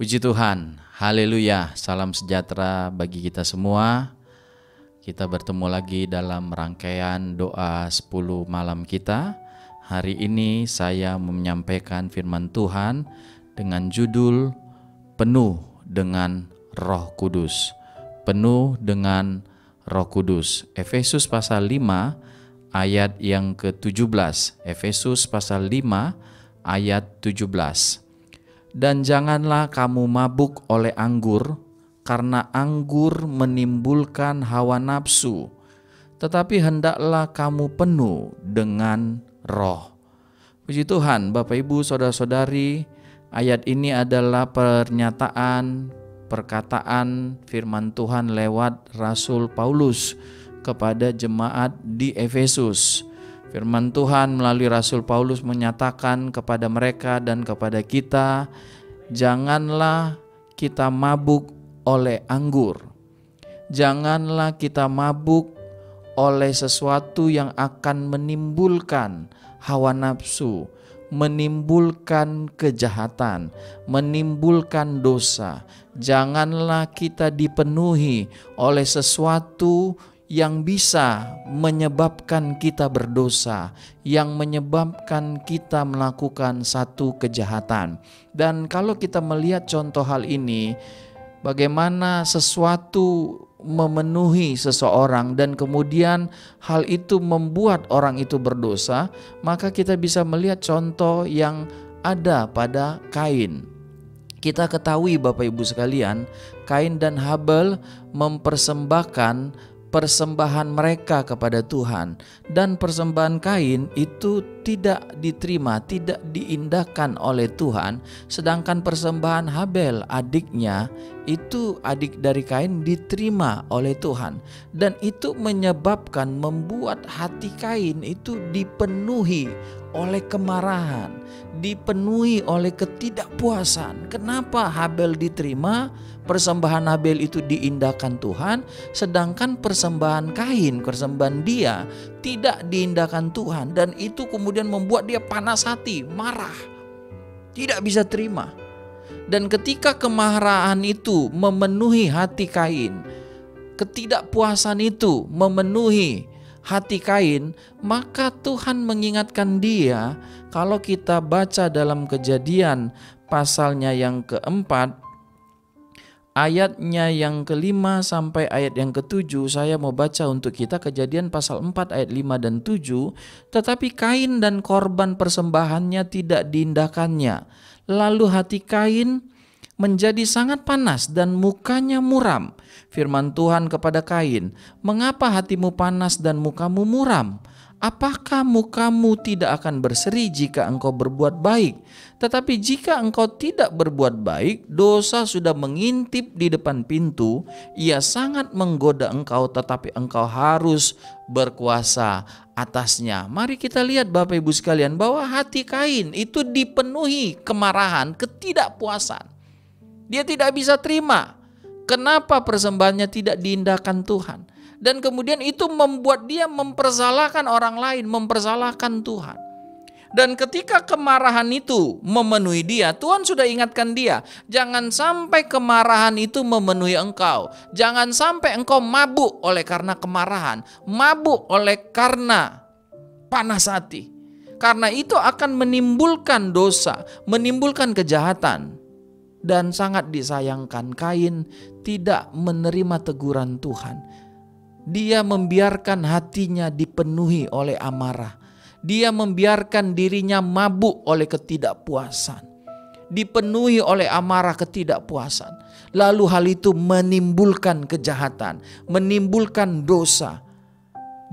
Puji Tuhan, haleluya, salam sejahtera bagi kita semua. Kita bertemu lagi dalam rangkaian doa 10 malam kita. Hari ini saya menyampaikan firman Tuhan dengan judul Penuh dengan Roh Kudus. Penuh dengan Roh Kudus. Efesus pasal 5 ayat yang ke-17. Efesus pasal 5 ayat 17. Dan janganlah kamu mabuk oleh anggur, karena anggur menimbulkan hawa nafsu, tetapi hendaklah kamu penuh dengan roh. Puji Tuhan, Bapak Ibu Saudara-saudari, ayat ini adalah perkataan firman Tuhan lewat Rasul Paulus kepada jemaat di Efesus. Firman Tuhan melalui Rasul Paulus menyatakan kepada mereka dan kepada kita, janganlah kita mabuk oleh anggur. Janganlah kita mabuk oleh sesuatu yang akan menimbulkan hawa nafsu, menimbulkan kejahatan, menimbulkan dosa. Janganlah kita dipenuhi oleh sesuatu yang bisa menyebabkan kita berdosa, yang menyebabkan kita melakukan satu kejahatan. Dan kalau kita melihat contoh hal ini, bagaimana sesuatu memenuhi seseorang dan kemudian hal itu membuat orang itu berdosa, maka kita bisa melihat contoh yang ada pada Kain. Kita ketahui Bapak Ibu sekalian, Kain dan Habel mempersembahkan persembahan mereka kepada Tuhan, dan persembahan Kain itu tidak diterima, tidak diindahkan oleh Tuhan, sedangkan persembahan Habel adiknya itu, adik dari Kain, diterima oleh Tuhan. Dan itu menyebabkan, membuat hati Kain itu dipenuhi oleh kemarahan, dipenuhi oleh ketidakpuasan. Kenapa Habel diterima, persembahan Habel itu diindahkan Tuhan, sedangkan persembahan Kain, persembahan dia tidak diindahkan Tuhan, dan itu kemudian membuat dia panas hati, marah, tidak bisa terima. Dan ketika kemarahan itu memenuhi hati Kain, ketidakpuasan itu memenuhi hati Kain, maka Tuhan mengingatkan dia. Kalau kita baca dalam Kejadian pasalnya yang keempat, ayatnya yang ke-5 sampai ayat yang ke-7, saya mau baca untuk kita. Kejadian pasal 4 ayat 5 dan 7. Tetapi Kain dan korban persembahannya tidak diindahkannya. Lalu hati Kain menjadi sangat panas dan mukanya muram. Firman Tuhan kepada Kain, mengapa hatimu panas dan mukamu muram? Apakah mukamu tidak akan berseri jika engkau berbuat baik? Tetapi jika engkau tidak berbuat baik, dosa sudah mengintip di depan pintu. Ia sangat menggoda engkau, tetapi engkau harus berkuasa atasnya. Mari kita lihat Bapak Ibu sekalian, bahwa hati Kain itu dipenuhi kemarahan, ketidakpuasan. Dia tidak bisa terima kenapa persembahannya tidak diindahkan Tuhan. Dan kemudian itu membuat dia mempersalahkan orang lain, mempersalahkan Tuhan. Dan ketika kemarahan itu memenuhi dia, Tuhan sudah ingatkan dia, jangan sampai kemarahan itu memenuhi engkau. Jangan sampai engkau mabuk oleh karena kemarahan, mabuk oleh karena panas hati. Karena itu akan menimbulkan dosa, menimbulkan kejahatan. Dan sangat disayangkan, Kain tidak menerima teguran Tuhan. Dia membiarkan hatinya dipenuhi oleh amarah. Dia membiarkan dirinya mabuk oleh ketidakpuasan, dipenuhi oleh amarah, ketidakpuasan. Lalu hal itu menimbulkan kejahatan, menimbulkan dosa.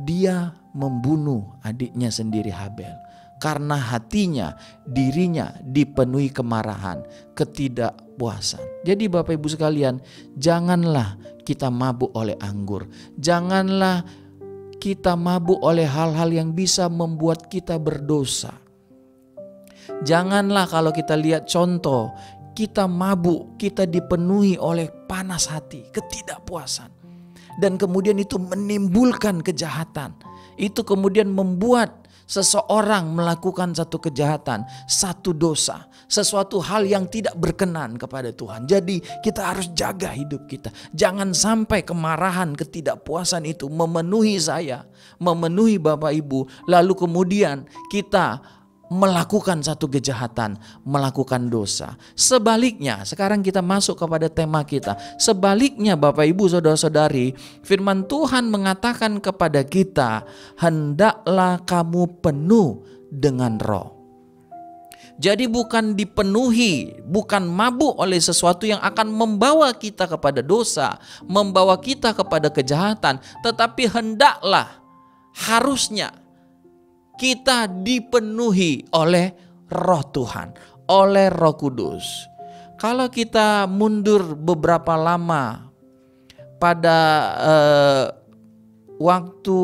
Dia membunuh adiknya sendiri Habel karena hatinya, dirinya dipenuhi kemarahan, ketidakpuasan. Jadi Bapak Ibu sekalian, janganlah kita mabuk oleh anggur. Janganlah kita mabuk oleh hal-hal yang bisa membuat kita berdosa. Janganlah kalau kita lihat contoh, kita mabuk, kita dipenuhi oleh panas hati, ketidakpuasan. Dan kemudian itu menimbulkan kejahatan. Itu kemudian membuat seseorang melakukan satu kejahatan, satu dosa, sesuatu hal yang tidak berkenan kepada Tuhan. Jadi kita harus jaga hidup kita. Jangan sampai kemarahan, ketidakpuasan itu memenuhi saya, memenuhi Bapak Ibu, lalu kemudian kita melakukan satu kejahatan, melakukan dosa. Sebaliknya, sekarang kita masuk kepada tema kita. Sebaliknya Bapak Ibu saudara-saudari, firman Tuhan mengatakan kepada kita, hendaklah kamu penuh dengan Roh. Jadi bukan dipenuhi, bukan mabuk oleh sesuatu yang akan membawa kita kepada dosa, membawa kita kepada kejahatan, tetapi hendaklah, harusnya kita dipenuhi oleh Roh Tuhan, oleh Roh Kudus. Kalau kita mundur beberapa lama pada waktu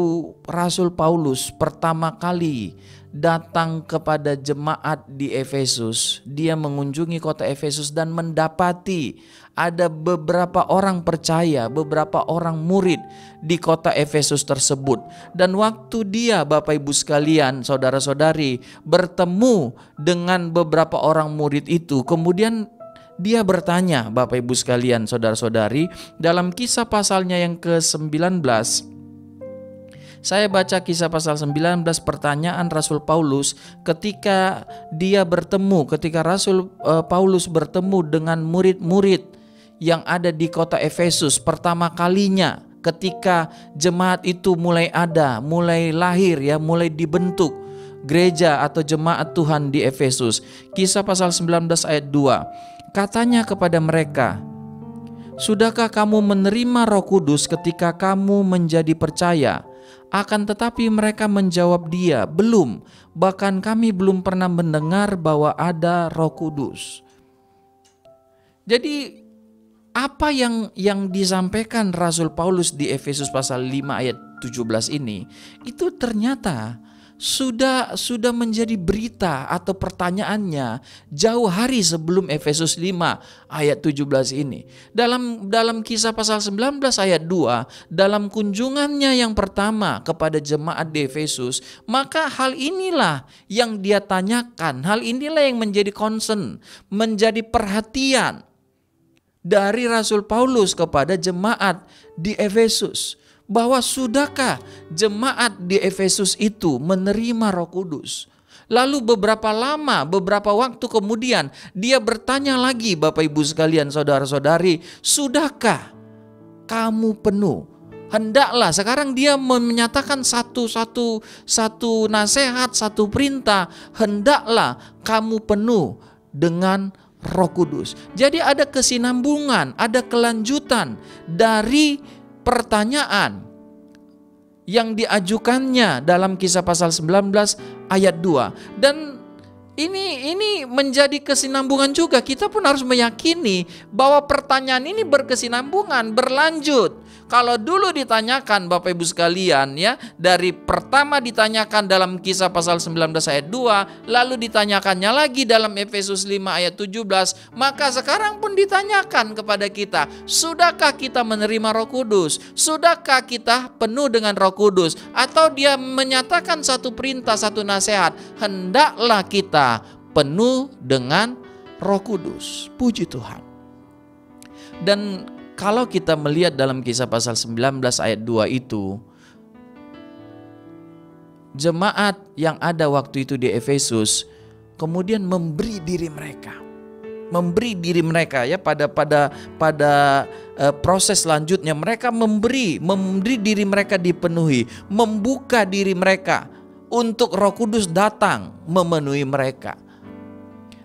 Rasul Paulus pertama kali datang kepada jemaat di Efesus, dia mengunjungi kota Efesus dan mendapati ada beberapa orang percaya, beberapa orang murid di kota Efesus tersebut. Dan waktu dia, Bapak Ibu sekalian, saudara-saudari, bertemu dengan beberapa orang murid itu, kemudian dia bertanya, Bapak Ibu sekalian, saudara-saudari, dalam Kisah pasalnya yang ke-19, saya baca Kisah pasal 19, pertanyaan Rasul Paulus ketika dia bertemu, ketika Rasul Paulus bertemu dengan murid-murid yang ada di kota Efesus pertama kalinya, ketika jemaat itu mulai ada, mulai lahir ya, mulai dibentuk gereja atau jemaat Tuhan di Efesus. Kisah pasal 19 ayat 2, katanya kepada mereka, sudahkah kamu menerima Roh Kudus ketika kamu menjadi percaya? Akan tetapi mereka menjawab dia, belum, bahkan kami belum pernah mendengar bahwa ada Roh Kudus. Jadi apa yang disampaikan Rasul Paulus di Efesus pasal 5 ayat 17 ini, itu ternyata sudah menjadi berita atau pertanyaannya jauh hari sebelum Efesus 5 ayat 17 ini. Dalam Kisah pasal 19 ayat 2, dalam kunjungannya yang pertama kepada jemaat di Efesus, maka hal inilah yang dia tanyakan, hal inilah yang menjadi concern, menjadi perhatian dari Rasul Paulus kepada jemaat di Efesus. Bahwa sudahkah jemaat di Efesus itu menerima Roh Kudus? Lalu beberapa waktu kemudian dia bertanya lagi, Bapak Ibu sekalian, saudara-saudari, sudahkah kamu penuh? Hendaklah, sekarang dia menyatakan satu nasihat, satu perintah, hendaklah kamu penuh dengan Roh Kudus. Jadi ada kesinambungan, ada kelanjutan dari pertanyaan yang diajukannya dalam Kisah pasal 19 ayat 2. Dan ini menjadi kesinambungan juga. Kita pun harus meyakini bahwa pertanyaan ini berkesinambungan, berlanjut. Kalau dulu ditanyakan Bapak Ibu sekalian ya, dari pertama ditanyakan dalam Kisah pasal 19 ayat 2, lalu ditanyakannya lagi dalam Efesus 5 ayat 17, maka sekarang pun ditanyakan kepada kita, sudahkah kita menerima Roh Kudus? Sudahkah kita penuh dengan Roh Kudus? Atau dia menyatakan satu perintah, satu nasihat, hendaklah kita penuh dengan Roh Kudus. Puji Tuhan. Dan kalau kita melihat dalam Kisah pasal 19 ayat 2 itu, jemaat yang ada waktu itu di Efesus kemudian memberi diri mereka ya pada proses selanjutnya mereka memberi diri mereka dipenuhi, membuka diri mereka untuk Roh Kudus datang memenuhi mereka.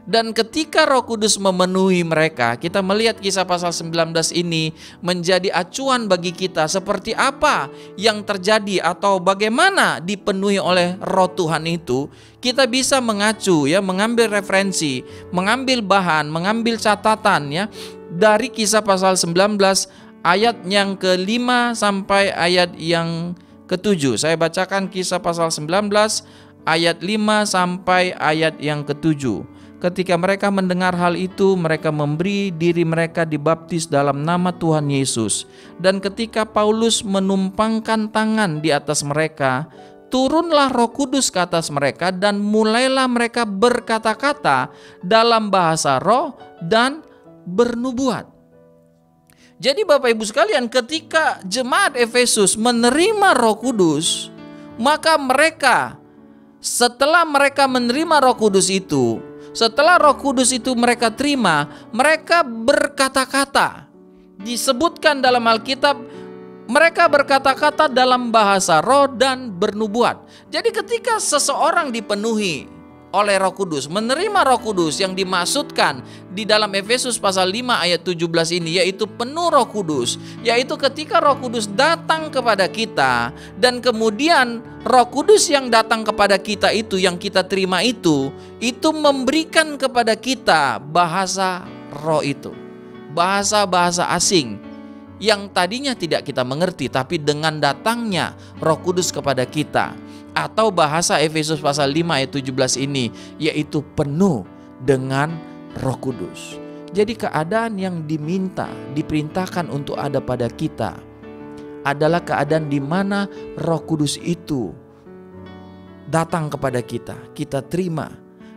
Dan ketika Roh Kudus memenuhi mereka, kita melihat Kisah pasal 19 ini menjadi acuan bagi kita seperti apa yang terjadi atau bagaimana dipenuhi oleh Roh Tuhan itu. Kita bisa mengacu ya, mengambil referensi, mengambil bahan, mengambil catatan ya dari Kisah pasal 19 ayat yang ke-5 sampai ayat yang ke-7. Saya bacakan Kisah pasal 19 ayat 5 sampai ayat yang ke-7. Ketika mereka mendengar hal itu, mereka memberi diri mereka dibaptis dalam nama Tuhan Yesus. Dan ketika Paulus menumpangkan tangan di atas mereka, turunlah Roh Kudus ke atas mereka dan mulailah mereka berkata-kata dalam bahasa roh dan bernubuat. Jadi Bapak Ibu sekalian, ketika jemaat Efesus menerima Roh Kudus, maka mereka setelah mereka menerima Roh Kudus itu, setelah Roh Kudus itu mereka terima, mereka berkata-kata. Disebutkan dalam Alkitab, mereka berkata-kata dalam bahasa roh dan bernubuat. Jadi ketika seseorang dipenuhi oleh Roh Kudus, menerima Roh Kudus yang dimaksudkan di dalam Efesus pasal 5 ayat 17 ini, yaitu penuh Roh Kudus, yaitu ketika Roh Kudus datang kepada kita, dan kemudian Roh Kudus yang datang kepada kita itu, yang kita terima itu memberikan kepada kita bahasa roh itu, bahasa-bahasa asing yang tadinya tidak kita mengerti, tapi dengan datangnya Roh Kudus kepada kita, atau bahasa Efesus pasal 5 ayat 17 ini, yaitu penuh dengan Roh Kudus. Jadi keadaan yang diminta, diperintahkan untuk ada pada kita adalah keadaan di mana Roh Kudus itu datang kepada kita, kita terima,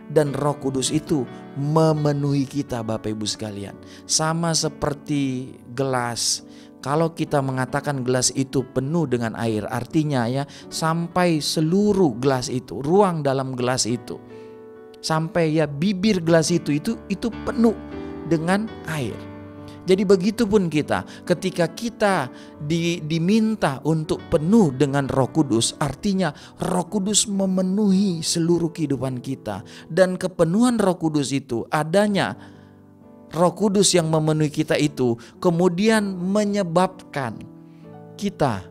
dan Roh Kudus itu memenuhi kita, Bapak Ibu sekalian. Sama seperti gelas. Kalau kita mengatakan gelas itu penuh dengan air, artinya ya sampai seluruh gelas itu, ruang dalam gelas itu, sampai ya bibir gelas itu penuh dengan air. Jadi begitupun kita, ketika kita diminta untuk penuh dengan Roh Kudus, artinya Roh Kudus memenuhi seluruh kehidupan kita. Dan kepenuhan Roh Kudus itu, adanya Roh Kudus yang memenuhi kita itu kemudian menyebabkan kita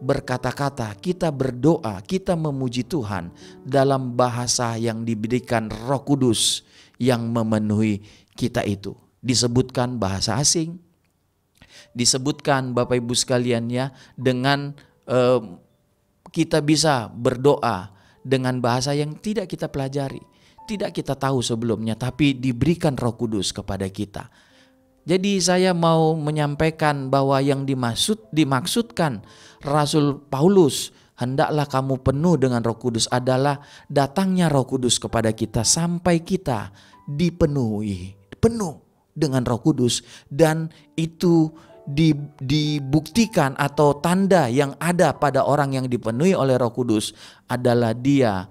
berkata-kata, kita berdoa, kita memuji Tuhan dalam bahasa yang diberikan Roh Kudus yang memenuhi kita itu. Disebutkan bahasa asing, disebutkan Bapak Ibu sekalian ya, dengan kita bisa berdoa dengan bahasa yang tidak kita pelajari, tidak kita tahu sebelumnya, tapi diberikan Roh Kudus kepada kita. Jadi saya mau menyampaikan bahwa yang dimaksudkan Rasul Paulus, hendaklah kamu penuh dengan Roh Kudus, adalah datangnya Roh Kudus kepada kita sampai kita dipenuhi, penuh dengan Roh Kudus, dan itu dibuktikan atau tanda yang ada pada orang yang dipenuhi oleh Roh Kudus adalah dia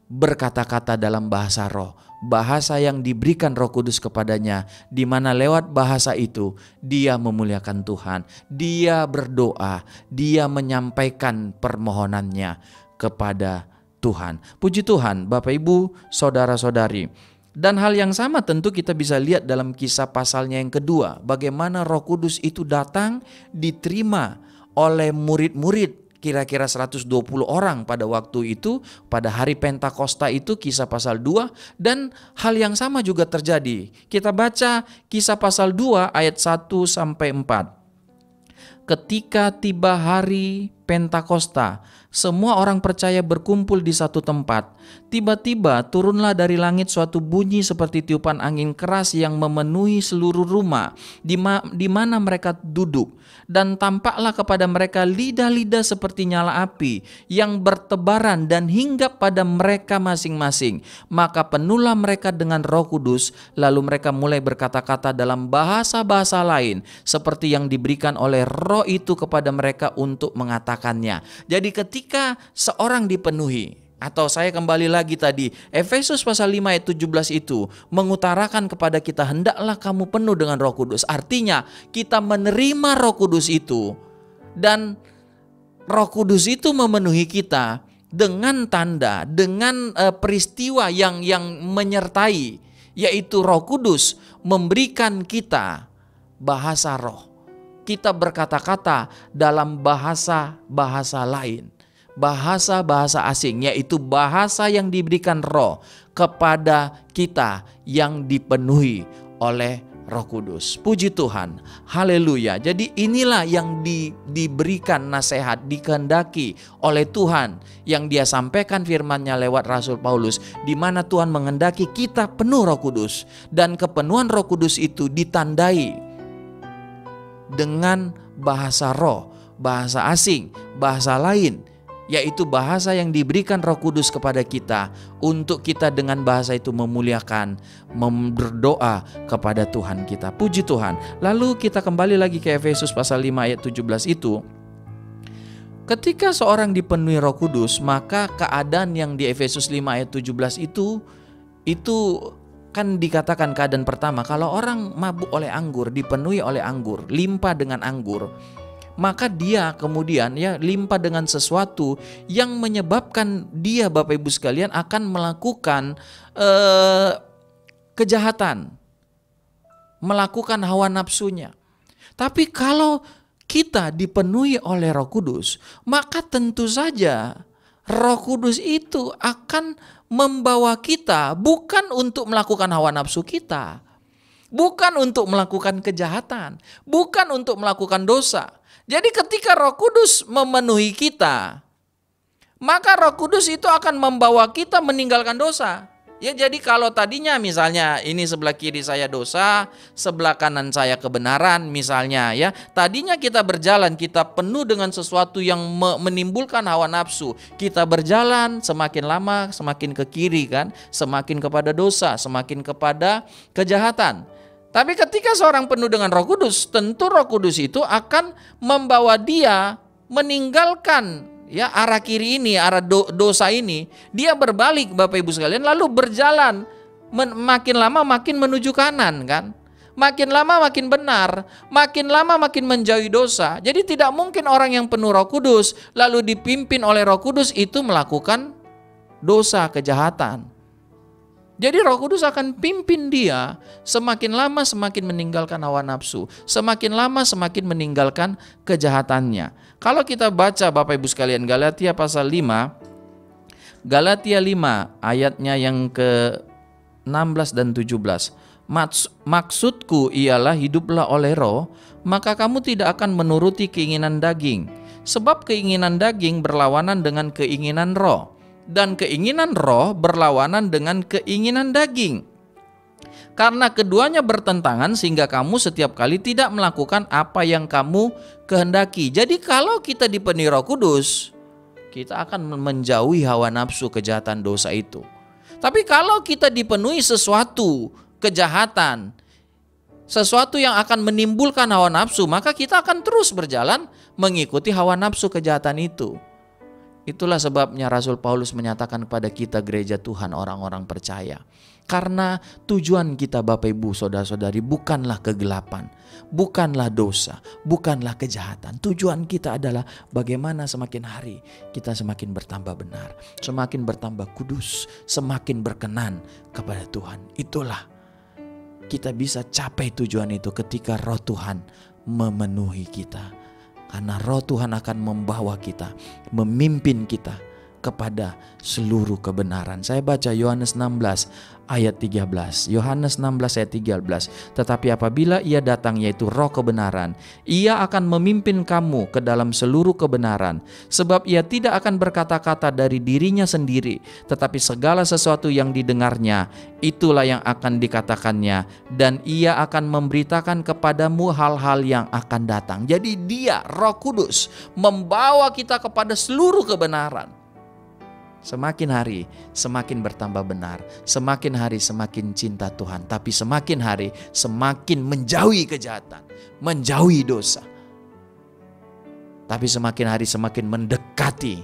berkata-kata dalam bahasa roh, bahasa yang diberikan Roh Kudus kepadanya, di mana lewat bahasa itu dia memuliakan Tuhan, dia berdoa, dia menyampaikan permohonannya kepada Tuhan. Puji Tuhan, Bapak Ibu, saudara-saudari. Dan hal yang sama tentu kita bisa lihat dalam Kisah pasalnya yang kedua, bagaimana Roh Kudus itu datang, diterima oleh murid-murid, kira-kira 120 orang pada waktu itu, pada hari Pentakosta itu, Kisah pasal 2, dan hal yang sama juga terjadi. Kita baca Kisah pasal 2 ayat 1 sampai 4. Ketika tiba hari Pentakosta, semua orang percaya berkumpul di satu tempat. Tiba-tiba turunlah dari langit suatu bunyi seperti tiupan angin keras yang memenuhi seluruh rumah di mana mereka duduk. Dan tampaklah kepada mereka lidah-lidah seperti nyala api yang bertebaran dan hinggap pada mereka masing-masing. Maka penuhlah mereka dengan Roh Kudus, lalu mereka mulai berkata-kata dalam bahasa-bahasa lain seperti yang diberikan oleh Roh itu kepada mereka untuk mengatakannya. Jadi ketika seorang dipenuhi, atau saya kembali lagi tadi, Efesus pasal 5 ayat 17 itu mengutarakan kepada kita, hendaklah kamu penuh dengan Roh Kudus. Artinya kita menerima Roh Kudus itu, dan Roh Kudus itu memenuhi kita dengan tanda, dengan peristiwa yang menyertai, yaitu Roh Kudus memberikan kita bahasa roh. Kita berkata-kata dalam bahasa-bahasa lain, bahasa-bahasa asing, yaitu bahasa yang diberikan Roh kepada kita yang dipenuhi oleh Roh Kudus. Puji Tuhan, haleluya. Jadi inilah yang diberikan nasihat, dikehendaki oleh Tuhan, yang dia sampaikan firman-Nya lewat Rasul Paulus, di mana Tuhan menghendaki kita penuh Roh Kudus, dan kepenuhan Roh Kudus itu ditandai dengan bahasa roh, bahasa asing, bahasa lain yaitu bahasa yang diberikan Roh Kudus kepada kita untuk kita dengan bahasa itu memuliakan, berdoa kepada Tuhan kita. Puji Tuhan. Lalu kita kembali lagi ke Efesus pasal 5 ayat 17 itu. Ketika seorang dipenuhi Roh Kudus, maka keadaan yang di Efesus 5 ayat 17 itu kan dikatakan keadaan pertama, kalau orang mabuk oleh anggur, dipenuhi oleh anggur, limpah dengan anggur, maka dia kemudian limpah dengan sesuatu yang menyebabkan dia, Bapak Ibu sekalian, akan melakukan kejahatan, melakukan hawa nafsunya. Tapi kalau kita dipenuhi oleh Roh Kudus, maka tentu saja Roh Kudus itu akan membawa kita bukan untuk melakukan hawa nafsu kita, bukan untuk melakukan kejahatan, bukan untuk melakukan dosa. Jadi ketika Roh Kudus memenuhi kita, maka Roh Kudus itu akan membawa kita meninggalkan dosa. Ya, jadi kalau tadinya misalnya ini sebelah kiri saya dosa, sebelah kanan saya kebenaran misalnya ya. Tadinya kita berjalan, kita penuh dengan sesuatu yang menimbulkan hawa nafsu. Kita berjalan semakin lama semakin ke kiri kan, semakin kepada dosa, semakin kepada kejahatan. Tapi ketika seorang penuh dengan Roh Kudus, tentu Roh Kudus itu akan membawa dia meninggalkan arah kiri ini, arah dosa ini. Dia berbalik, Bapak Ibu sekalian, lalu berjalan makin lama makin menuju kanan kan. Makin lama makin benar, makin lama makin menjauhi dosa. Jadi tidak mungkin orang yang penuh Roh Kudus lalu dipimpin oleh Roh Kudus itu melakukan dosa, kejahatan. Jadi Roh Kudus akan pimpin dia semakin lama semakin meninggalkan hawa nafsu, semakin lama semakin meninggalkan kejahatannya. Kalau kita baca Bapak Ibu sekalian Galatia pasal 5, Galatia 5 ayatnya yang ke-16 dan 17. Maksudku ialah hiduplah oleh Roh, maka kamu tidak akan menuruti keinginan daging. Sebab keinginan daging berlawanan dengan keinginan Roh, dan keinginan Roh berlawanan dengan keinginan daging. Karena keduanya bertentangan sehingga kamu setiap kali tidak melakukan apa yang kamu kehendaki. Jadi kalau kita dipenuhi Roh Kudus, kita akan menjauhi hawa nafsu kejahatan dosa itu. Tapi kalau kita dipenuhi sesuatu kejahatan, sesuatu yang akan menimbulkan hawa nafsu, maka kita akan terus berjalan mengikuti hawa nafsu kejahatan itu. Itulah sebabnya Rasul Paulus menyatakan kepada kita gereja Tuhan, orang-orang percaya. Karena tujuan kita Bapak Ibu Saudara-saudari bukanlah kegelapan, bukanlah dosa, bukanlah kejahatan. Tujuan kita adalah bagaimana semakin hari kita semakin bertambah benar, semakin bertambah kudus, semakin berkenan kepada Tuhan. Itulah kita bisa capai tujuan itu ketika Roh Tuhan memenuhi kita. Karena Roh Tuhan akan membawa kita, memimpin kita kepada seluruh kebenaran. Saya baca Yohanes 16 ayat 13. Yohanes 16 ayat 13. Tetapi apabila ia datang, yaitu Roh kebenaran, ia akan memimpin kamu ke dalam seluruh kebenaran. Sebab ia tidak akan berkata-kata dari dirinya sendiri, tetapi segala sesuatu yang didengarnya, itulah yang akan dikatakannya, dan ia akan memberitakan kepadamu hal-hal yang akan datang. Jadi dia, Roh Kudus, membawa kita kepada seluruh kebenaran. Semakin hari semakin bertambah benar, semakin hari semakin cinta Tuhan, tapi semakin hari semakin menjauhi kejahatan, menjauhi dosa. Tapi semakin hari semakin mendekati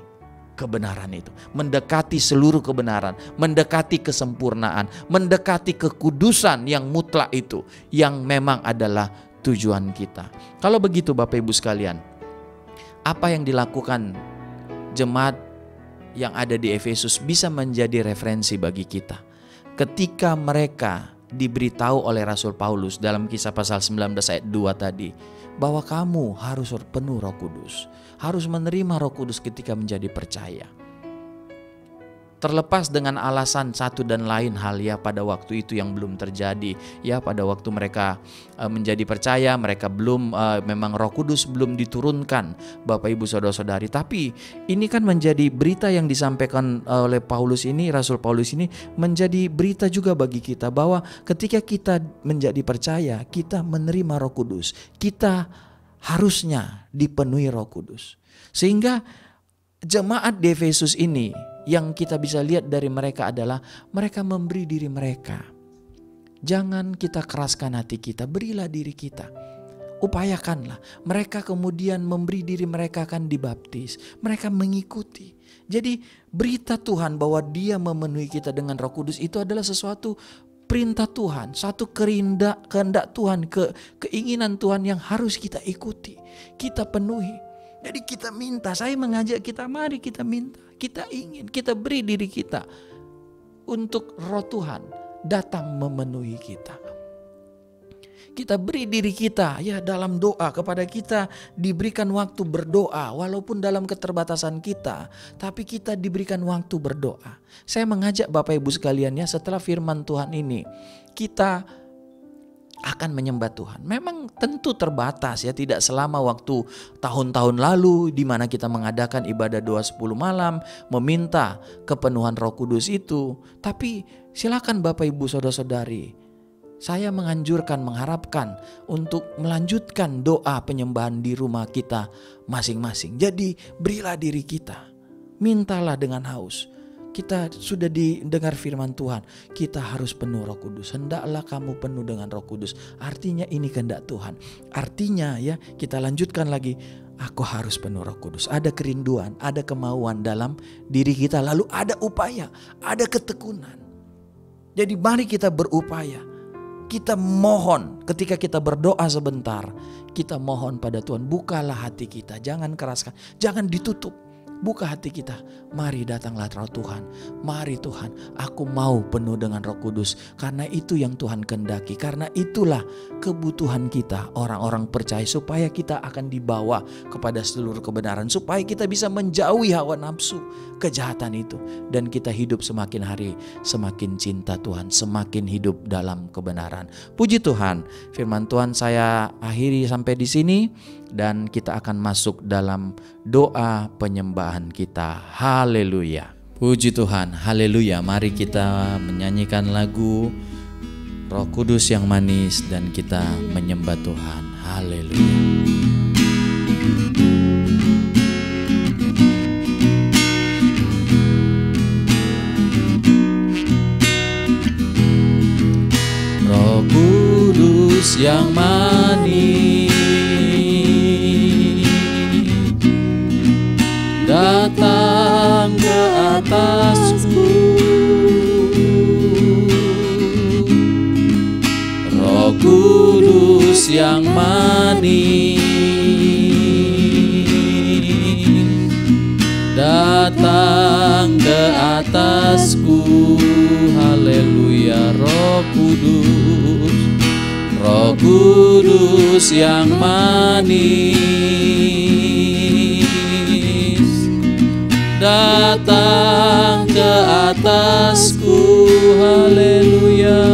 kebenaran itu, mendekati seluruh kebenaran, mendekati kesempurnaan, mendekati kekudusan yang mutlak itu, yang memang adalah tujuan kita. Kalau begitu Bapak Ibu sekalian, apa yang dilakukan jemaat yang ada di Efesus bisa menjadi referensi bagi kita. Ketika mereka diberitahu oleh Rasul Paulus dalam Kisah pasal 19 ayat 2 tadi, bahwa kamu harus penuh Roh Kudus, harus menerima Roh Kudus ketika menjadi percaya. Terlepas dengan alasan satu dan lain hal pada waktu itu yang belum terjadi. Pada waktu mereka menjadi percaya, mereka belum, memang Roh Kudus belum diturunkan Bapak Ibu Saudara-saudari. Tapi ini kan menjadi berita yang disampaikan oleh Paulus ini, Rasul Paulus ini menjadi berita juga bagi kita bahwa ketika kita menjadi percaya, kita menerima Roh Kudus. Kita harusnya dipenuhi Roh Kudus. Sehingga jemaat di Efesus ini yang kita bisa lihat dari mereka adalah mereka memberi diri mereka. Jangan kita keraskan hati kita, berilah diri kita. Upayakanlah. Mereka kemudian memberi diri mereka akan dibaptis. Mereka mengikuti. Jadi berita Tuhan bahwa Dia memenuhi kita dengan Roh Kudus itu adalah sesuatu perintah Tuhan, satu kehendak Tuhan, keinginan Tuhan yang harus kita ikuti, kita penuhi. Jadi kita minta, saya mengajak kita, mari kita minta, kita ingin, kita beri diri kita untuk Roh Tuhan datang memenuhi kita. Kita beri diri kita ya dalam doa, kepada kita diberikan waktu berdoa walaupun dalam keterbatasan kita, tapi kita diberikan waktu berdoa. Saya mengajak Bapak Ibu sekalian ya, setelah firman Tuhan ini kita akan menyembah Tuhan. Memang tentu terbatas ya, tidak selama waktu tahun-tahun lalu di mana kita mengadakan ibadah doa 10 malam meminta kepenuhan Roh Kudus itu. Tapi silakan Bapak Ibu saudara-saudari, saya menganjurkan, mengharapkan untuk melanjutkan doa penyembahan di rumah kita masing-masing. Jadi berilah diri kita, mintalah dengan haus. Kita sudah didengar firman Tuhan, kita harus penuh Roh Kudus. Hendaklah kamu penuh dengan Roh Kudus. Artinya ini kehendak Tuhan. Artinya ya, kita lanjutkan lagi, aku harus penuh Roh Kudus. Ada kerinduan, ada kemauan dalam diri kita, lalu ada upaya, ada ketekunan. Jadi mari kita berupaya. Kita mohon ketika kita berdoa sebentar, kita mohon pada Tuhan, bukalah hati kita, jangan keraskan, jangan ditutup. Buka hati kita, mari datanglah Roh Tuhan. Mari Tuhan, aku mau penuh dengan Roh Kudus. Karena itu yang Tuhan kehendaki. Karena itulah kebutuhan kita orang-orang percaya, supaya kita akan dibawa kepada seluruh kebenaran. Supaya kita bisa menjauhi hawa nafsu kejahatan itu. Dan kita hidup semakin hari semakin cinta Tuhan, semakin hidup dalam kebenaran. Puji Tuhan, firman Tuhan saya akhiri sampai di sini. Dan kita akan masuk dalam doa penyembahan kita. Haleluya. Puji Tuhan, haleluya. Mari kita menyanyikan lagu Roh Kudus yang manis dan kita menyembah Tuhan. Haleluya. Roh Kudus yang manis datang ke atasku, Roh Kudus yang manis datang ke atasku. Haleluya. Roh Kudus yang manis datang ke atasku. Haleluya.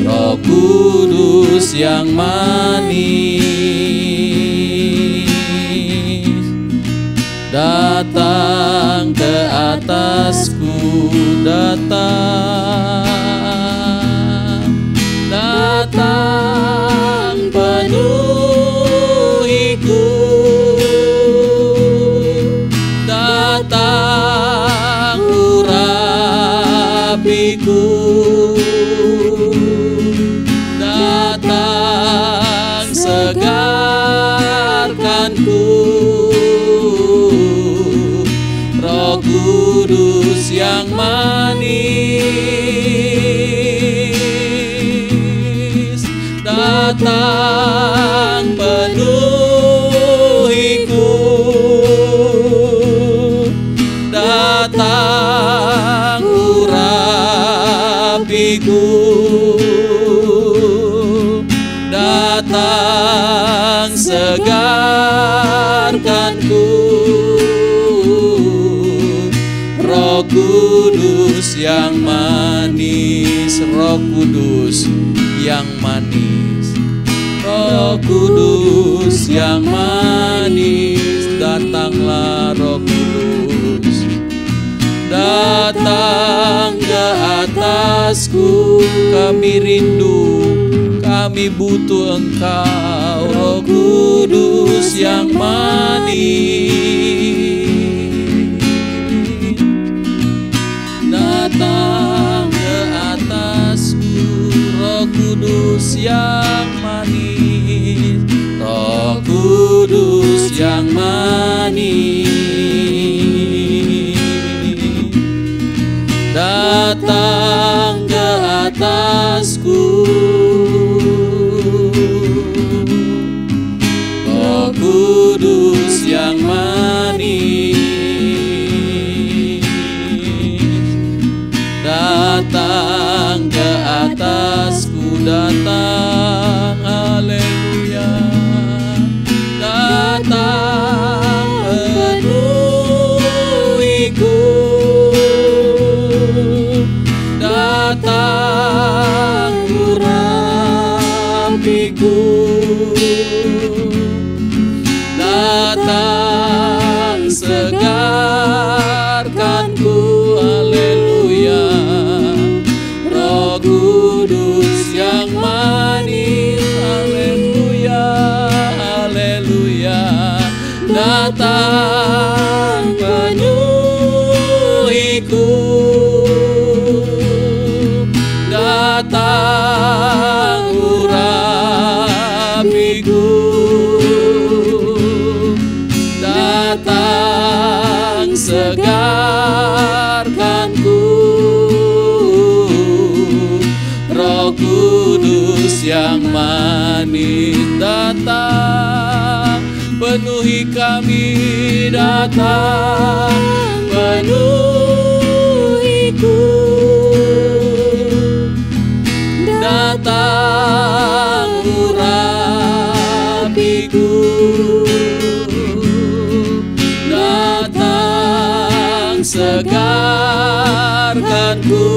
Roh Kudus yang manis datang ke atasku. Datang penuhiku, datang urapiku, datang segarkanku. Roh Kudus yang manis datang penuhiku, datang urapiku, datang segarkanku. Roh Kudus yang manis, Roh Kudus yang manis, Roh Kudus yang manis, datanglah Roh Kudus, datang ke atasku. Kami kami butuh Engkau, Roh Kudus yang manis. Datang ke atasku, Roh Kudus yang manis, Roh Kudus yang manis. Datang ke atasku, Roh Kudus yang manis. Datang ke atasku, datang, haleluya. Datang penuhiku, datang urapiku, datang segarkanku, haleluya. Roh Kudus yang manis, haleluya, haleluya. Datang penuhiku, datang urapiku, datang segarkanku. Roh Kudus yang manis, datang penuhi kami, datang penuhiku, datang urapiku, datang segarkanku,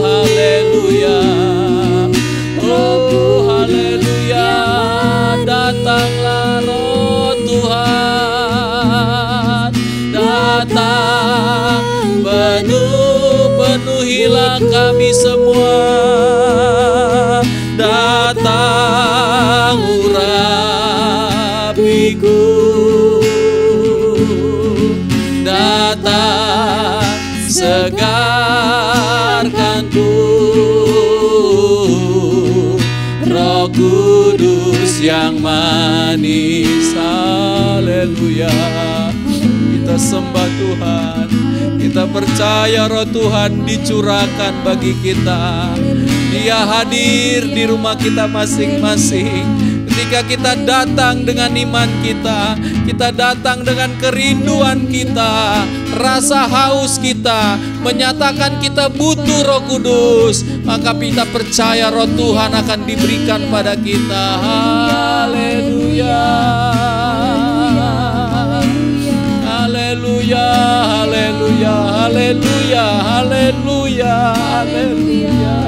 haleluya. Oh haleluya, datanglah Roh Tuhan, datang penuhilah kami semua, datang urapiku, datang segarkanku. Roh Kudus yang manis, haleluya. Kita sembah Tuhan, kita percaya Roh Tuhan dicurahkan bagi kita. Dia hadir di rumah kita masing-masing. Ketika kita datang dengan iman kita datang dengan kerinduan kita, rasa haus kita, menyatakan kita butuh Roh Kudus, maka kita percaya Roh Tuhan akan diberikan pada kita. Haleluya, haleluya, haleluya, haleluya, haleluya, haleluya,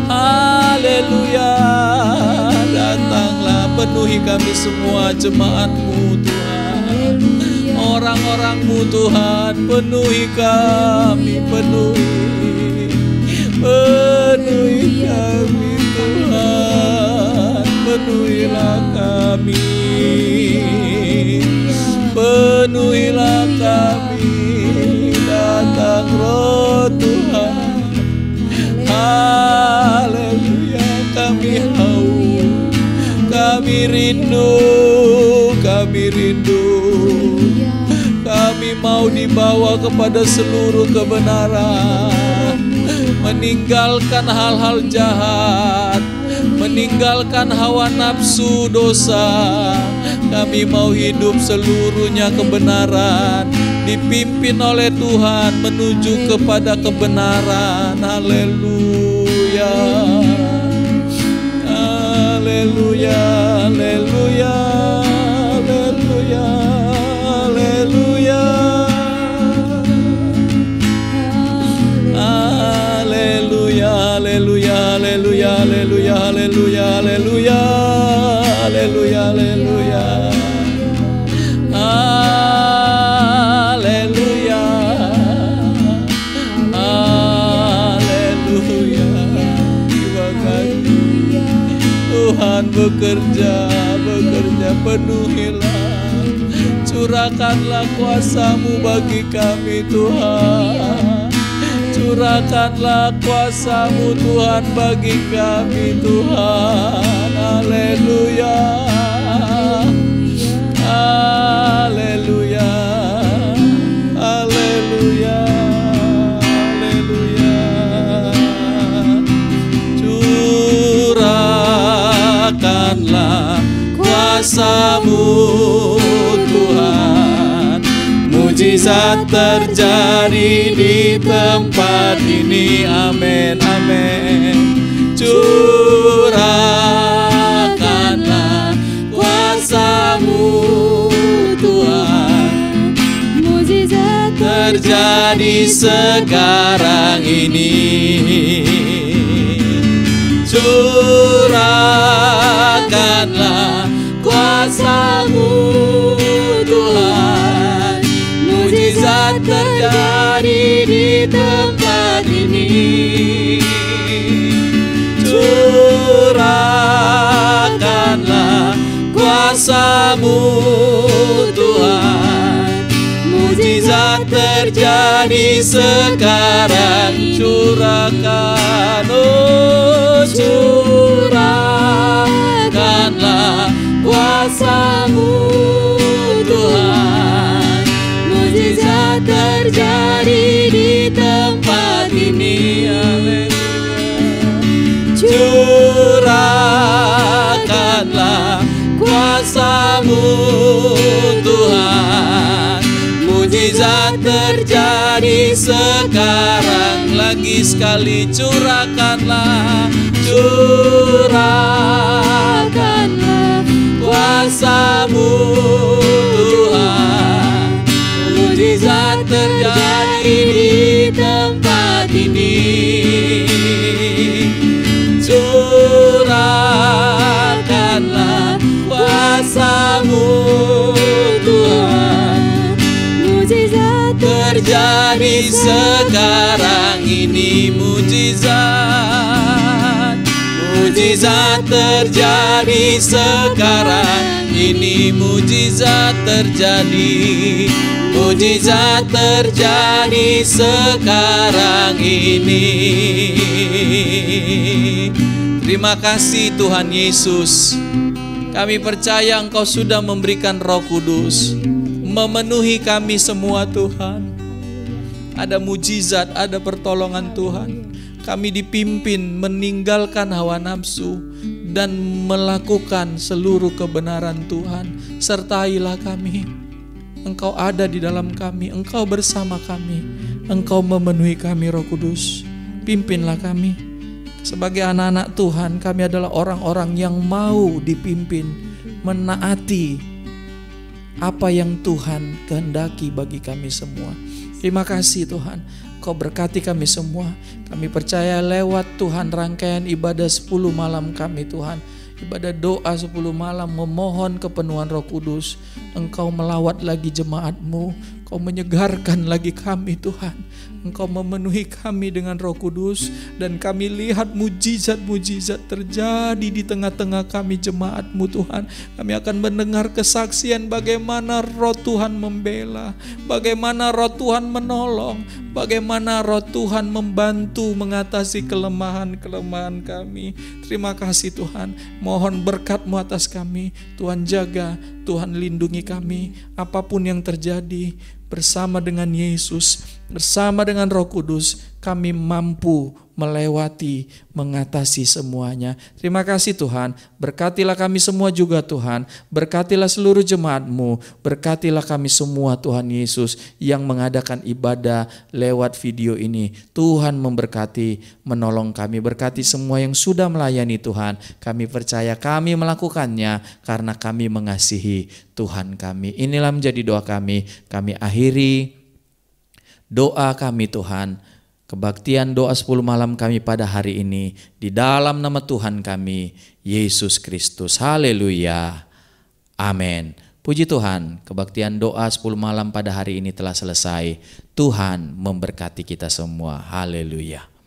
haleluya. Datanglah penuhi kami semua jemaat-Mu Tuhan, orang-orang-Mu Tuhan, penuhi kami, penuhi kami Tuhan, penuhilah kami, penuhilah kami. Datang Roh Tuhan, haleluya. Kami haus, kami rindu, kami rindu. Kami mau dibawa kepada seluruh kebenaran, meninggalkan hal-hal jahat, meninggalkan hawa nafsu dosa. Kami mau hidup seluruhnya kebenaran, dipimpin oleh Tuhan menuju kepada kebenaran. Haleluya, haleluya, haleluya, haleluya, haleluya, haleluya, haleluya, haleluya, haleluya, haleluya, haleluya, haleluya, haleluya, haleluya, haleluya. Terima kasih. Curahkanlah kuasa-Mu bagi kami Tuhan. Curahkanlah kuasa-Mu Tuhan bagi kami Tuhan. Haleluya. Haleluya. Haleluya. Haleluya. Curahkanlah kuasa-Mu Tuhan. Mujizat terjadi di tempat ini. Amin. Amin. Curahkanlah kuasa-Mu Tuhan. Mujizat terjadi sekarang ini. Curahkanlah kuasa-Mu Tuhan. Mujizat terjadi di tempat ini. Curahkanlah kuasa-Mu Tuhan. Mujizat terjadi sekarang. Curahkan, oh curahkanlah kuasa-Mu Tuhan. Mujizat terjadi di tempat ini. Curahkanlah kuasa-Mu Tuhan. Mujizat terjadi sekarang. Lagi sekali curahkanlah. Curahkanlah kuasa-Mu Tuhan. Mujizat terjadi di tempat ini. Curahkanlah kuasa-Mu Tuhan. Mujizat terjadi sekarang ini. Mujizat terjadi sekarang ini. Mujizat terjadi. Mujizat terjadi sekarang ini. Terima kasih Tuhan Yesus. Kami percaya Engkau sudah memberikan Roh Kudus memenuhi kami semua Tuhan. Ada mujizat, ada pertolongan Tuhan. Kami dipimpin meninggalkan hawa nafsu dan melakukan seluruh kebenaran Tuhan. Sertailah kami. Engkau ada di dalam kami. Engkau bersama kami. Engkau memenuhi kami Roh Kudus. Pimpinlah kami. Sebagai anak-anak Tuhan, kami adalah orang-orang yang mau dipimpin, menaati apa yang Tuhan kehendaki bagi kami semua. Terima kasih Tuhan, Kau berkati kami semua. Kami percaya lewat Tuhan rangkaian ibadah 10 malam kami Tuhan, ibadah doa 10 malam memohon kepenuhan Roh Kudus. Engkau melawat lagi jemaat-Mu, Kau menyegarkan lagi kami Tuhan. Engkau memenuhi kami dengan Roh Kudus. Dan kami lihat mujizat-mujizat terjadi di tengah-tengah kami jemaat-Mu Tuhan. Kami akan mendengar kesaksian bagaimana Roh Tuhan membela, bagaimana Roh Tuhan menolong, bagaimana Roh Tuhan membantu mengatasi kelemahan-kelemahan kami. Terima kasih Tuhan. Mohon berkat-Mu atas kami. Tuhan jaga, Tuhan lindungi kami. Apapun yang terjadi, bersama dengan Yesus, bersama dengan Roh Kudus, kami mampu melewati, mengatasi semuanya. Terima kasih Tuhan. Berkatilah kami semua juga Tuhan. Berkatilah seluruh jemaat-Mu. Berkatilah kami semua Tuhan Yesus yang mengadakan ibadah lewat video ini. Tuhan memberkati, menolong kami. Berkati semua yang sudah melayani Tuhan. Kami percaya kami melakukannya karena kami mengasihi Tuhan kami. Inilah menjadi doa kami. Kami akhiri doa kami Tuhan. Kebaktian doa 10 malam kami pada hari ini di dalam nama Tuhan kami, Yesus Kristus. Haleluya. Amin. Puji Tuhan, kebaktian doa 10 malam pada hari ini telah selesai. Tuhan memberkati kita semua. Haleluya.